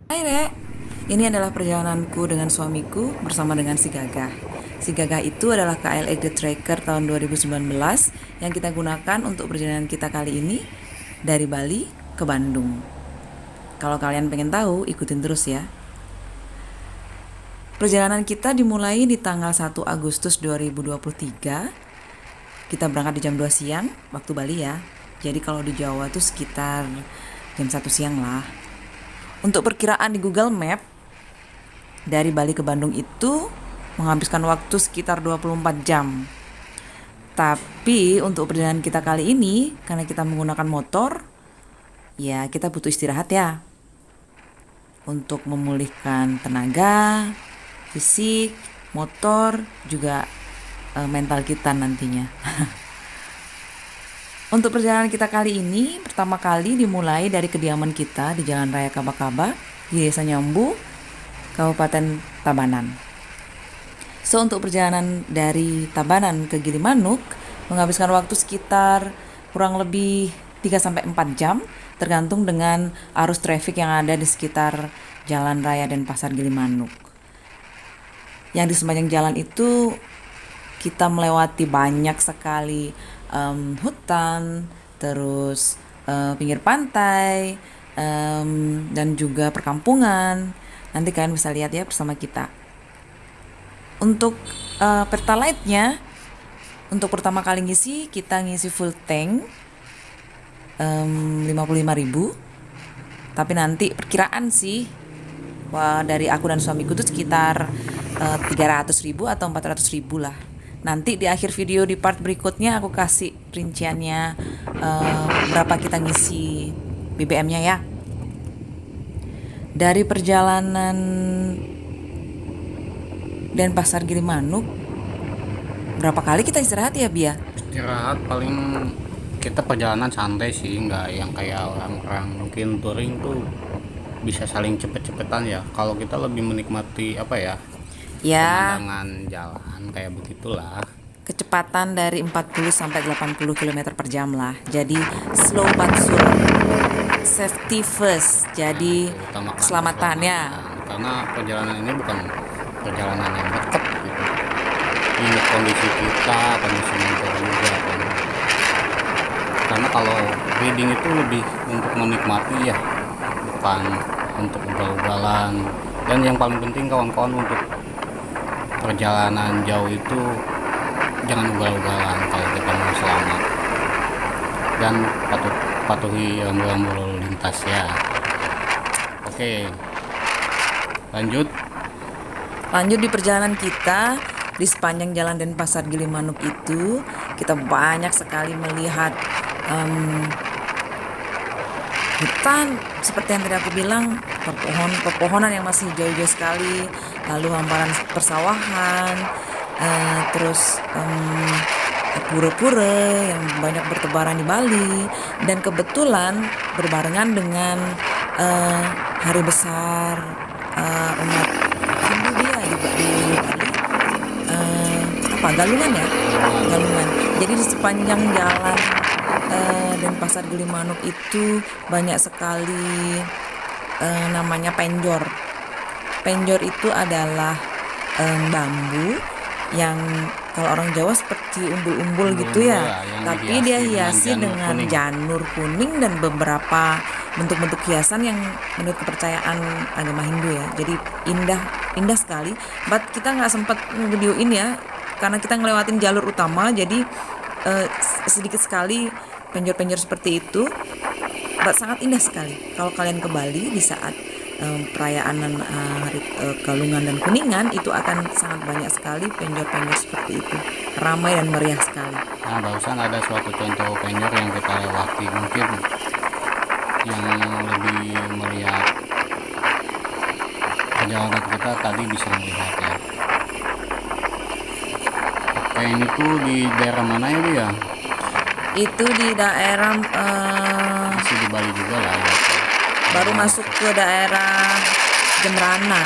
Hai Rek, ini adalah perjalananku dengan suamiku bersama dengan si Gagah. Si Gagah itu adalah KL Exit Tracker tahun 2019 yang kita gunakan untuk perjalanan kita kali ini dari Bali ke Bandung. Kalau kalian pengen tahu, ikutin terus ya. Perjalanan kita dimulai di tanggal 1 Agustus 2023. Kita berangkat di jam 2 siang waktu Bali ya. Jadi kalau di Jawa tuh sekitar jam 1 siang lah. Untuk perkiraan di Google Map, dari Bali ke Bandung itu menghabiskan waktu sekitar 24 jam. Tapi untuk perjalanan kita kali ini, karena kita menggunakan motor, ya kita butuh istirahat ya. Untuk memulihkan tenaga, fisik, motor, juga mental kita nantinya. Untuk perjalanan kita kali ini, pertama kali dimulai dari kediaman kita di Jalan Raya Kabakaba di Desa Nyambu, Kabupaten Tabanan. So, untuk perjalanan dari Tabanan ke Gilimanuk menghabiskan waktu sekitar kurang lebih 3-4 jam tergantung dengan arus traffic yang ada di sekitar Jalan Raya Denpasar Gilimanuk. Yang di sepanjang jalan itu kita melewati banyak sekali hutan, terus pinggir pantai, dan juga perkampungan. Nanti kalian bisa lihat ya bersama kita. Untuk Pertalite-nya, untuk pertama kali ngisi, kita ngisi full tank 55.000. Tapi nanti perkiraan sih, dari aku dan suamiku tuh sekitar 300.000 atau 400.000 lah. Nanti di akhir video di part berikutnya aku kasih rinciannya berapa kita ngisi BBM-nya ya. Dari perjalanan Denpasar Gilimanuk, berapa kali kita istirahat ya Bia? Istirahat paling kita perjalanan santai sih, nggak yang kayak orang-orang mungkin touring tuh bisa saling cepet-cepetan ya. Kalau kita lebih menikmati Ya, pemandangan jalan kayak begitulah. kecepatan dari 40 sampai 80 km per jam lah. Jadi slow but sure. Safety first. Jadi Utamakan keselamatannya. keselamatan. Karena perjalanan ini bukan perjalanan yang dekat gitu. Ingat kondisi kita, kondisi mental juga kan. Karena kalau reading itu lebih untuk menikmati ya, bukan untuk ugal-ugalan. Dan yang paling penting kawan-kawan, untuk perjalanan jauh itu jangan ugal-ugalan kalau kita mau selamat, dan patuhi rambu-rambu lalu lintas ya. Oke, lanjut. Lanjut di perjalanan kita di sepanjang jalan Denpasar Gilimanuk itu kita banyak sekali melihat hutan seperti yang tadi aku bilang, pepohonan yang masih hijau-hijau sekali, lalu hamparan persawahan, terus pura-pura yang banyak bertebaran di Bali, dan kebetulan berbarengan dengan hari besar umat Hindu dia di Bali, Galungan ya, Galungan. Jadi di sepanjang jalan Denpasar Gilimanuk itu banyak sekali namanya penjor. Penjor itu adalah bambu yang kalau orang Jawa seperti umbul-umbul gitu ya, tapi dia hiasi dengan janur kuning dan beberapa bentuk-bentuk hiasan yang menurut kepercayaan agama Hindu ya. Jadi indah sekali. But kita nggak sempat ngevideoin ya, karena kita ngelewatin jalur utama, jadi sedikit sekali penjor-penjor seperti itu. But sangat indah sekali kalau kalian ke Bali di saat perayaan hari Galungan dan Kuningan, itu akan sangat banyak sekali penjor-penjor seperti itu, ramai dan meriah sekali. Nah, barusan ada suatu contoh penjor yang kita lewati, mungkin yang lebih melihat perjalanan kita tadi bisa melihat ya. Oke, ini tuh di daerah mana ya dia? Itu di daerah Masih di Bali juga lah ya. baru masuk ke daerah Jembrana,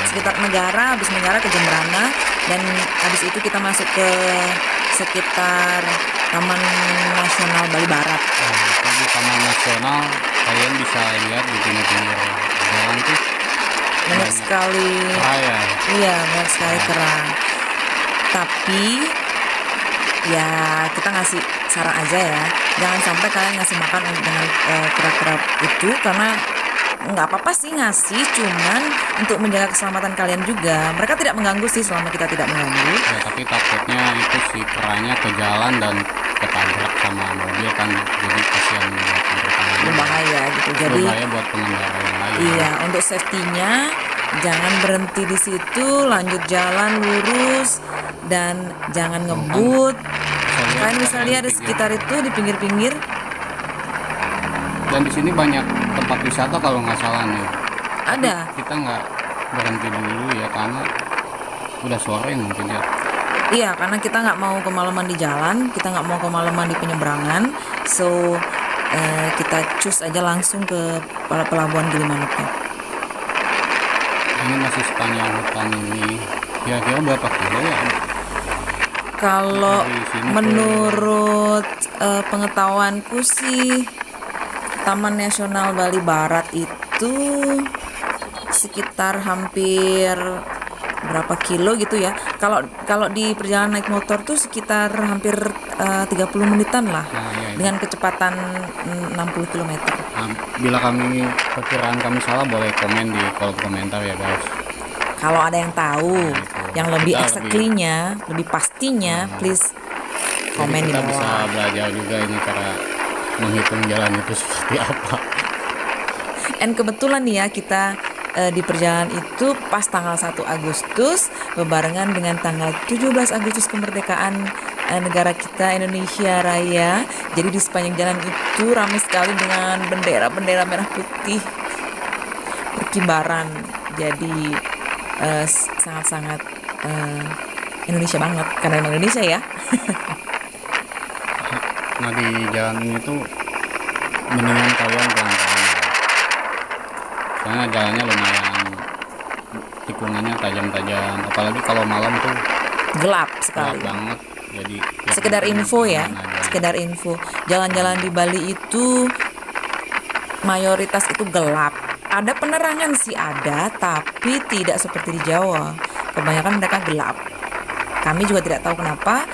sekitar negara, habis negara ke Jembrana, dan habis itu kita masuk ke sekitar Taman Nasional Bali Barat. Nah, itu di Taman Nasional kalian bisa lihat di pinggir-pinggir jalan tuh Banyak sekali. raya. Iya, banyak sekali kerang. Tapi ya kita ngasih saran aja ya, jangan sampai kalian ngasih makan dengan kera-kera itu, karena nggak apa-apa sih ngasih, cuman untuk menjaga keselamatan kalian juga. Mereka tidak mengganggu sih selama kita tidak mengganggu. Ya, tapi takutnya itu si keranya ke jalan dan ketabrak sama mobil kan, jadi kasihan buat mereka. Berbahaya gitu. Jadi Berbahaya buat pengendara yang lain. iya, untuk safety-nya jangan berhenti di situ, lanjut jalan lurus dan jangan ngebut. Kalian bisa lihat di sekitar itu di pinggir-pinggir Dan di sini banyak tempat wisata kalau nggak salah nih. ada. Kita nggak berhenti dulu ya karena udah sore mungkin ya. Iya, karena kita nggak mau kemalaman di jalan, kita nggak mau kemalaman di penyeberangan, so kita cus aja langsung ke pelabuhan Gilimanuknya. Ini masih sepanjang hutan ini. Kira-kira berapa kilo ya? Kalau Dari sini ke- menurut pengetahuanku sih, Taman Nasional Bali Barat itu sekitar hampir berapa kilo gitu ya. Kalau di perjalanan naik motor tuh sekitar hampir 30 menitan lah, Nah, ya, ini. dengan kecepatan 60 km. Nah, bila perkiraan kami salah boleh komen di kolom komentar ya guys. Kalau ada yang tahu, yang lebih Kita exactly-nya, lebih pastinya, please komen di Jadi kita bisa bawah. belajar juga ini cara menghitung jalan itu seperti apa. And kebetulan nih ya, kita di perjalanan itu pas tanggal 1 Agustus berbarengan dengan tanggal 17 Agustus kemerdekaan negara kita Indonesia Raya. Jadi di sepanjang jalan itu ramai sekali dengan bendera-bendera merah putih berkibaran. Jadi sangat-sangat Indonesia banget, karena emang Indonesia ya. Nah di jalan ini tuh mendingan kalian pelan-pelan ya. Soalnya jalannya lumayan tikungannya tajam-tajam, apalagi kalau malam tuh Gelap gelap sekali. banget. Jadi Sekedar info ya, aman aja. sekedar info. Jalan-jalan di Bali itu mayoritas itu gelap. Ada penerangan sih ada, tapi tidak seperti di Jawa. Kebanyakan mereka gelap. Kami juga tidak tahu kenapa,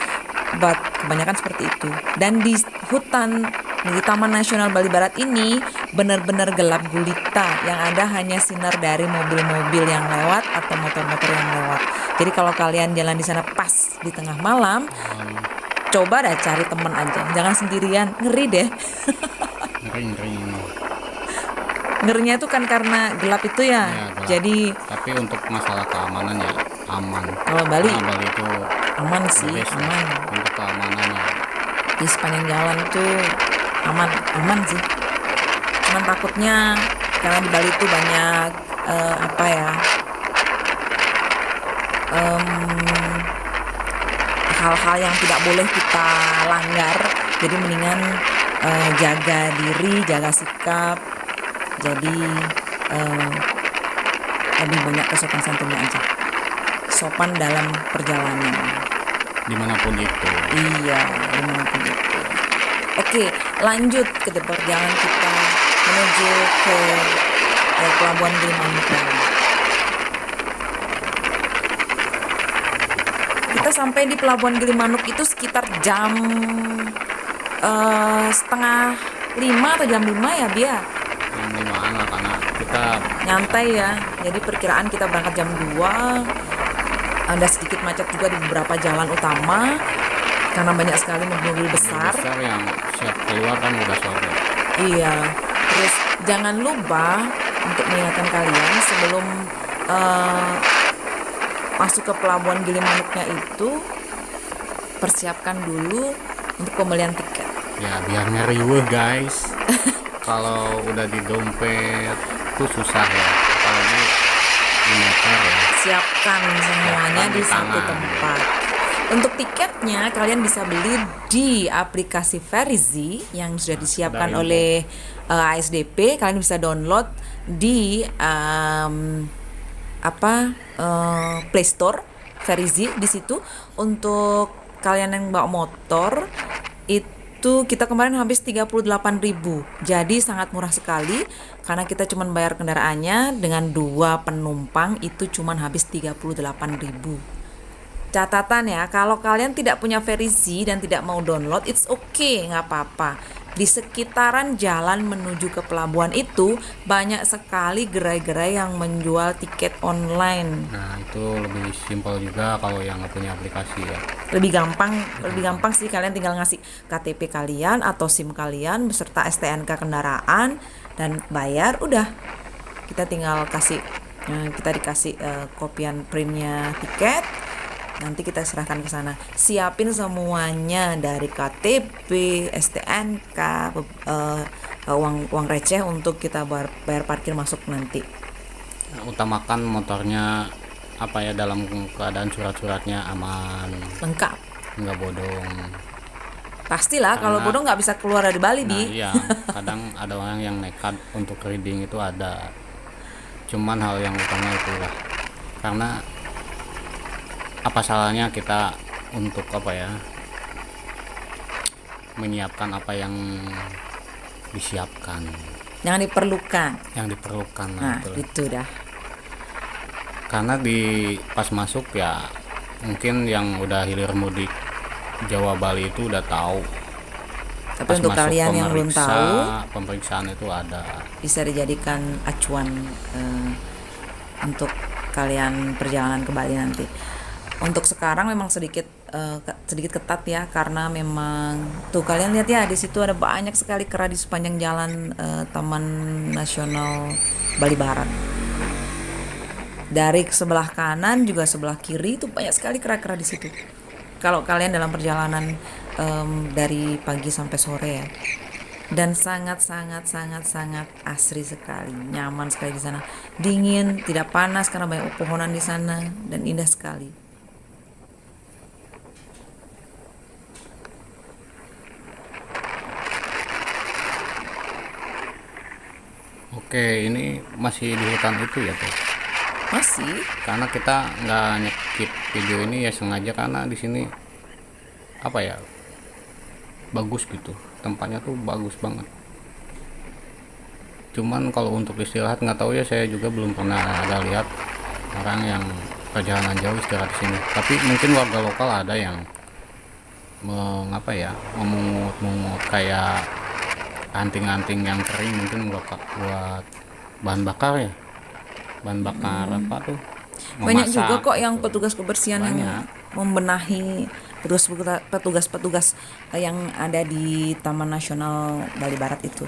but kebanyakan seperti itu. Dan di hutan di Taman Nasional Bali Barat ini benar-benar gelap gulita. Yang ada hanya sinar dari mobil-mobil yang lewat atau motor-motor yang lewat. Jadi kalau kalian jalan di sana pas di tengah malam, coba dah cari teman aja, jangan sendirian, ngeri deh. Ngeri ini. Ngerinya itu kan karena gelap itu ya, Ya, gelap. jadi Tapi untuk masalah keamanan ya aman. kalau Bali Karena Bali itu aman sih, best lah aman. untuk keamanannya. Di sepanjang jalan itu aman sih. Cuman takutnya karena di Bali itu banyak apa ya, hal-hal yang tidak boleh kita langgar. Jadi mendingan jaga diri, jaga sikap. Jadi lebih banyak kesopan santunnya aja. Sopan dalam perjalanan. Dimanapun itu. Iya, dimanapun itu. Oke, lanjut ke perjalanan kita menuju ke Pelabuhan Gilimanuk. Kita sampai di Pelabuhan Gilimanuk itu sekitar jam 4:30 atau jam 5 ya, Bia? Yang limaan lah karena kita Nyantai ya. Jadi perkiraan kita berangkat jam 2. Ada sedikit macet juga di beberapa jalan utama karena banyak sekali mobil besar. besar yang siap keluar kan udah sore. Iya. Terus jangan lupa untuk mengingatkan kalian sebelum masuk ke Pelabuhan Gilimanuknya itu, persiapkan dulu untuk pembelian tiket. Ya biar ngeriweh guys. Kalau udah di dompet tuh susah ya, apalagi di motor ya. Siapkan semuanya Siapkan di di satu tangan. tempat. Untuk tiketnya kalian bisa beli di aplikasi Verizi yang sudah disiapkan Dari oleh ASDP. Kalian bisa download di Play Store Verizi di situ. Untuk kalian yang bawa motor itu itu kita kemarin habis 38.000. Jadi sangat murah sekali karena kita cuma bayar kendaraannya dengan 2 penumpang itu cuma habis 38.000. Catatan ya, kalau kalian tidak punya versi dan tidak mau download, it's okay, nggak apa-apa. Di sekitaran jalan menuju ke pelabuhan itu banyak sekali gerai-gerai yang menjual tiket online. Nah itu lebih simpel juga kalau yang nggak punya aplikasi ya. Lebih gampang sih, kalian tinggal ngasih KTP kalian atau SIM kalian beserta STNK kendaraan dan bayar, udah. Kita tinggal kita dikasih kopian printnya tiket. Nanti kita serahkan ke sana. Siapin semuanya dari KTP, STNK, uang receh untuk kita bayar parkir masuk nanti. Utamakan motornya dalam keadaan surat-suratnya aman, Lengkap. nggak bodong. Pastilah kalau bodong nggak bisa keluar dari Bali, Nah Bi. iya, kadang ada orang yang nekat untuk reading itu ada. Cuman hal yang utama itulah, karena apa salahnya kita untuk menyiapkan apa yang disiapkan, Yang diperlukan. Nah, betul. itu dah. Karena pas masuk ya mungkin yang udah hilir mudik Jawa Bali itu udah tahu. Tapi Pas untuk masuk kalian yang belum tahu, pemeriksaan itu ada. bisa dijadikan acuan untuk kalian perjalanan ke Bali nanti. Untuk sekarang memang sedikit ketat ya, karena memang tuh kalian lihat ya, di situ ada banyak sekali kera di sepanjang jalan Taman Nasional Bali Barat. Dari sebelah kanan juga sebelah kiri itu banyak sekali kera-kera di situ. Kalau kalian dalam perjalanan dari pagi sampai sore ya. Dan sangat asri sekali, nyaman sekali di sana. Dingin, tidak panas karena banyak pepohonan di sana dan indah sekali. Oke, ini masih di hutan itu ya tuh. Masih Karena kita nggak nyekip video ini ya sengaja, karena di sini bagus gitu, tempatnya tuh bagus banget. Cuman kalau untuk istirahat nggak tahu ya, saya juga belum pernah ada lihat orang yang perjalanan jauh istirahat di sini. Tapi mungkin warga lokal ada yang memungut kayak anting-anting yang kering, mungkin buat bahan bakar ya, bahan bakar apa tuh, banyak memasak juga kok gitu. yang petugas kebersihan yang Banyak. membenahi petugas yang ada di Taman Nasional Bali Barat itu.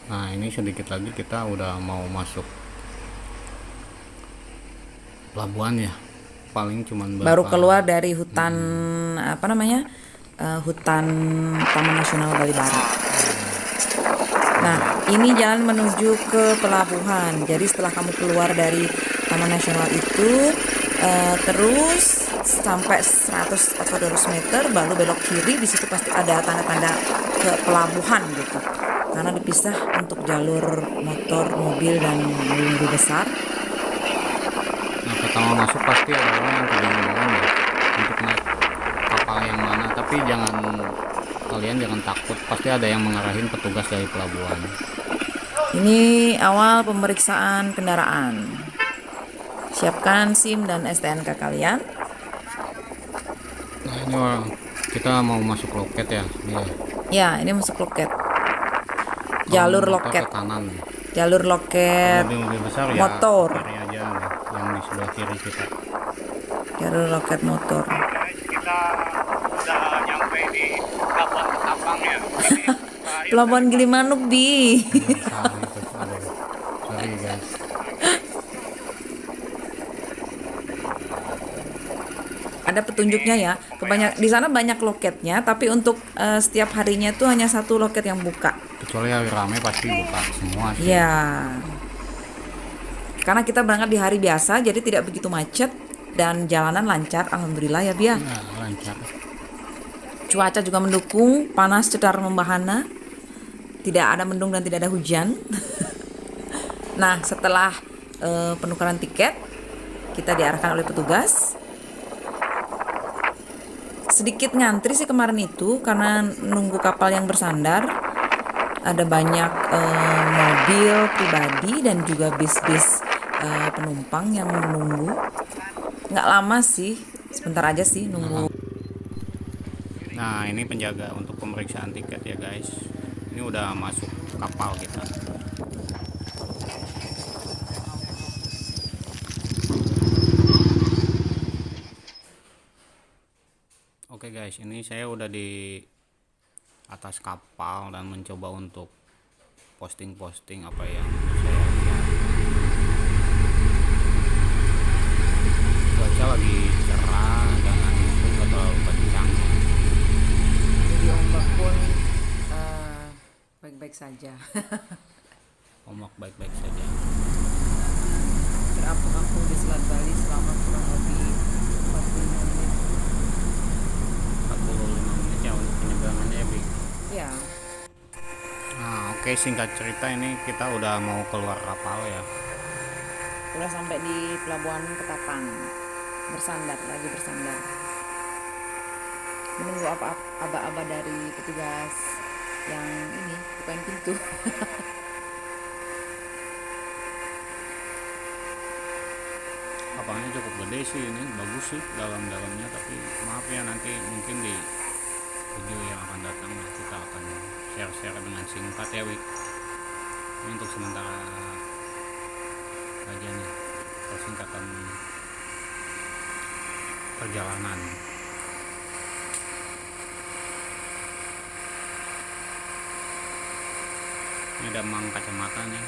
Nah ini sedikit lagi kita udah mau masuk pelabuhan ya, paling cuman Baru berapa- keluar dari hutan hutan Taman Nasional Bali Barat. Nah, ini jalan menuju ke pelabuhan. Jadi setelah kamu keluar dari Taman Nasional itu, terus sampai 100 atau 200 meter, baru belok kiri. Di situ pasti ada tanda-tanda ke pelabuhan gitu. Karena dipisah untuk jalur motor, mobil, dan mobil besar. Nah pertama masuk pasti ada orang yang kebingungan ya untuk naik kapal yang mana, tapi kalian jangan takut, pasti ada yang mengarahin petugas dari pelabuhan. Ini awal pemeriksaan kendaraan. Siapkan SIM dan STNK kalian. Nah ini kita mau masuk loket ya, Ya, ini masuk loket. Jalur Kalau motor loket. ke kanan. Jalur loket Mobil besar ya motor. cari aja nih, yang di sebelah kiri kita. Jalur loket motor. Kita udah nyampe di Pelabuhan Ketapang ya. Pelabuhan Gilimanuk, Bi. Salah itu, aduh. Sorry guys. Ada petunjuknya ya. Di sana banyak loketnya, tapi untuk setiap harinya itu hanya satu loket yang buka. Kecuali hari rame pasti buka semua sih. Ya. Karena kita berangkat di hari biasa, jadi tidak begitu macet dan jalanan lancar, alhamdulillah ya, Bia. Nah, lancar. Cuaca juga mendukung, panas cetar membahana. Tidak ada mendung dan tidak ada hujan. Nah, setelah penukaran tiket. Kita diarahkan oleh petugas. Sedikit ngantri sih kemarin itu karena nunggu kapal yang bersandar. Ada banyak mobil pribadi dan juga bis-bis penumpang yang menunggu. Nggak lama sih, sebentar aja sih nunggu. Nah, ini penjaga untuk pemeriksaan tiket ya guys. Ini udah masuk kapal kita. Oke guys, ini saya udah di atas kapal dan mencoba untuk posting-posting apa yang saya lihat. Cuaca lagi cerah dan angin pun gak terlalu kencang. Jadi ombak pun baik-baik saja. Ombak baik-baik saja. Terapung-apung di Selat Bali selama kurang lebih 45 menit. 45 menit ya untuk penyeberangannya ya, Bi. Ya, Nah, oke, singkat cerita ini kita udah mau keluar kapal ya. udah sampai di pelabuhan Ketapang. Lagi bersandar. Menunggu aba-aba dari petugas yang ini bukain pintu. Kapalnya cukup gede sih, ini bagus sih dalam-dalamnya, tapi maaf ya nanti mungkin di video yang akan datang kita akan share dengan singkat ya, Wi. Ini untuk sementara aja nih persingkatan perjalanan. Ini ada mang kacamata nih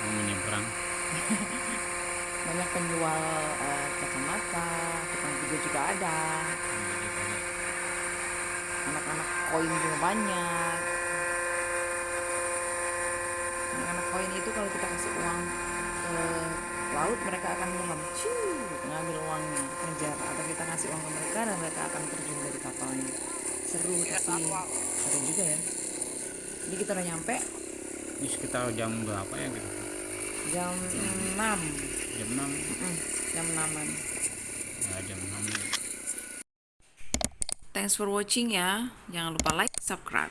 mau menyeberang. Banyak penjual kacamata, tukang pijat juga ada. Anak-anak koin juga banyak. Anak-anak koin itu kalau kita kasih uang ke laut, mereka akan nyelam, ngambil uangnya, ngejar. Atau kita ngasih uang ke mereka dan mereka akan terjun dari kapalnya. Seru tapi seru juga ya. Jadi kita udah nyampe Ini sekitar jam berapa ya gitu? jam 6. Jam 6. Jam 6-an. Ya, jam 6. Thanks for watching ya. Jangan lupa like, subscribe.